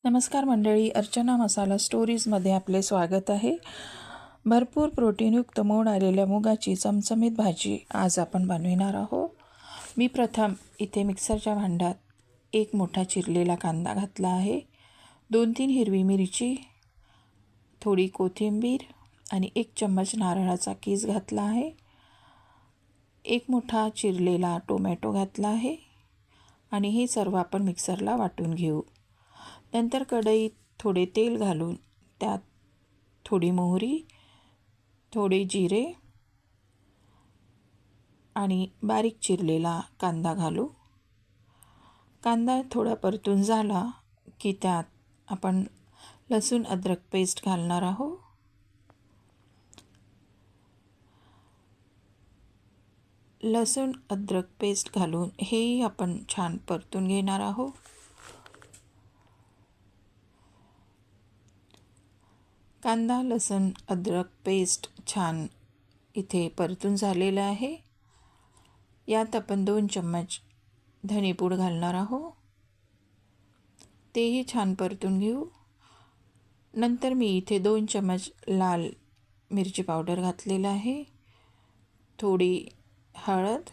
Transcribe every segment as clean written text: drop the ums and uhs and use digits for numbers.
नमस्कार मंडळी, अर्चना मसाला स्टोरीजमध्ये आपले स्वागत आहे. भरपूर प्रोटीनयुक्त मोड आलेल्या मुगाची चमचमीत भाजी आज आपण बनविणार आहोत. मी प्रथम इथे मिक्सरच्या भांड्यात एक मोठा चिरलेला कांदा घातला आहे, 2-3 हिरवी मिरची, थोडी कोथिंबीर आणि 1 चम्मच नारळाचा कीस घातला आहे. एक मोठा चिरलेला टोमॅटो घातला आहे आणि हे सर्व आपण मिक्सरला वाटून घेऊ. नंतर कढईत थोडे तेल घालून त्यात थोडी मोहरी, थोडे जिरे आणि बारीक चिरलेला कांदा घालू. कांदा थोडा परतून झाला की त्यात आपण लसूण अद्रक पेस्ट घालणार आहोत. लसूण अद्रक पेस्ट घालून हेही आपण छान परतून घेणार आहोत. कांदा लसूण अद्रक पेस्ट छान इथे परतून झालेला आहे. यात आपण 2 चम्मच धणेपूड घालणार आहोत, तेही छान परतून घेऊ. नंतर मी इथे 2 चम्मच लाल मिरची पावडर घातलेला आहे, थोडी हळद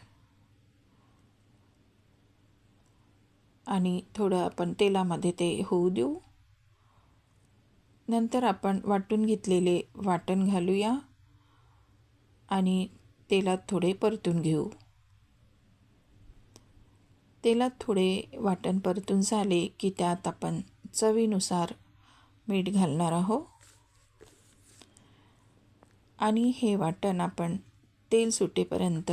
आणि थोडं आपण तेलामध्ये ते होऊ देऊ. नंतर आपण वाटून घेतलेले वाटण घालूया आणि तेलात थोडे परतून घेऊ. तेलात थोडे वाटण परतून झाले की त्यात आपण चवीनुसार मीठ घालणार आहोत आणि हे वाटण आपण तेल सुटेपर्यंत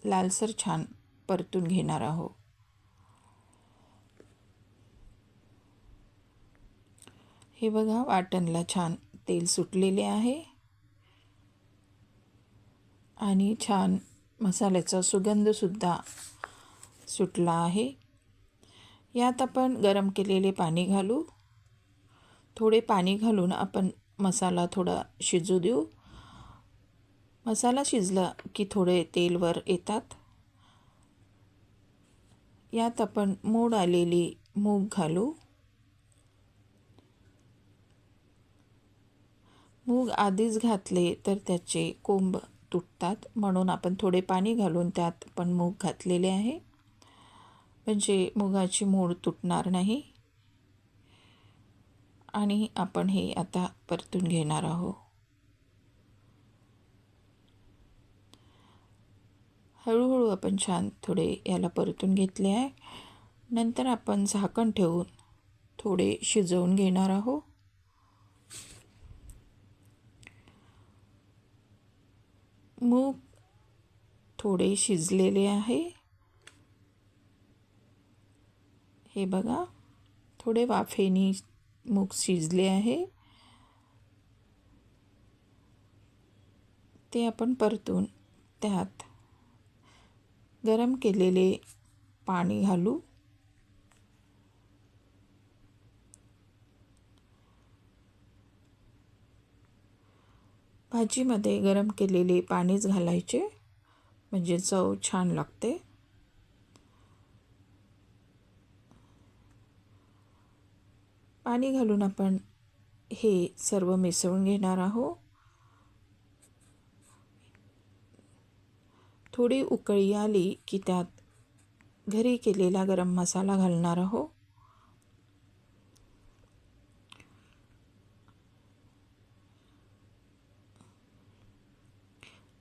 लालसर छान परतून घेणार आहोत. हे बघा, वाटणला छान तेल सुटलेले आहे आणि छान मसाल्याचा सुगंधसुद्धा सुटला आहे. यात आपण गरम केलेले पाणी घालू. थोडे पाणी घालून आपण मसाला थोडा शिजू देऊ. मसाला शिजला की थोडे तेल वर येतात. यात आपण मोड आलेली मूग घालू. मूग आधीच घातले तर त्याचे कोंब तुटतात, म्हणून आपण थोडे पाणी घालून त्यात पण मूग घातलेले आहे, म्हणजे मुगाची मूळ तुटणार नाही. आणि आपण हे आता परतून घेणार आहोत. हळूहळू आपण छान थोडे याला परतून घेतले आहे. नंतर आपण झाकण ठेवून थोडे शिजवून घेणार आहोत. मूग थोडे शिजलेले आहे. हे बघा, थोडे वाफेनी मूग शिजले आहे. ते आपण परतून त्यात गरम केलेले पाणी घालू. भाजीमध्ये गरम केलेले पाणीच घालायचे, म्हणजे चव छान लागते. पाणी घालून आपण हे सर्व मिसळून घेणार आहोत. थोडी उकळी आली की त्यात घरी केलेला गरम मसाला घालणार आहोत.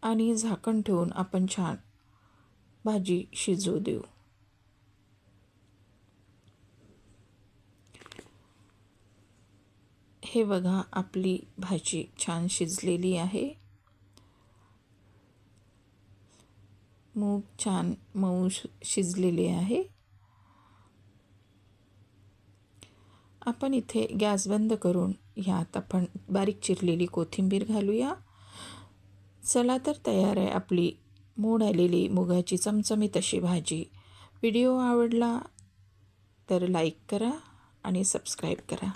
आणि झाकण ठेवून आपण छान भाजी शिजू देऊ. हे बघा, आपली भाजी छान शिजलेली आहे. मूग छान मऊ शिजलेले आहे. आपण इथे गॅस बंद करून ह्यात आपण बारीक चिरलेली कोथिंबीर घालूया. चला तर, तयार आहे आपली मोड आलेली मुगाची चमचमीत अशी भाजी. व्हिडिओ आवडला तर लाईक करा आणि सबस्क्राईब करा.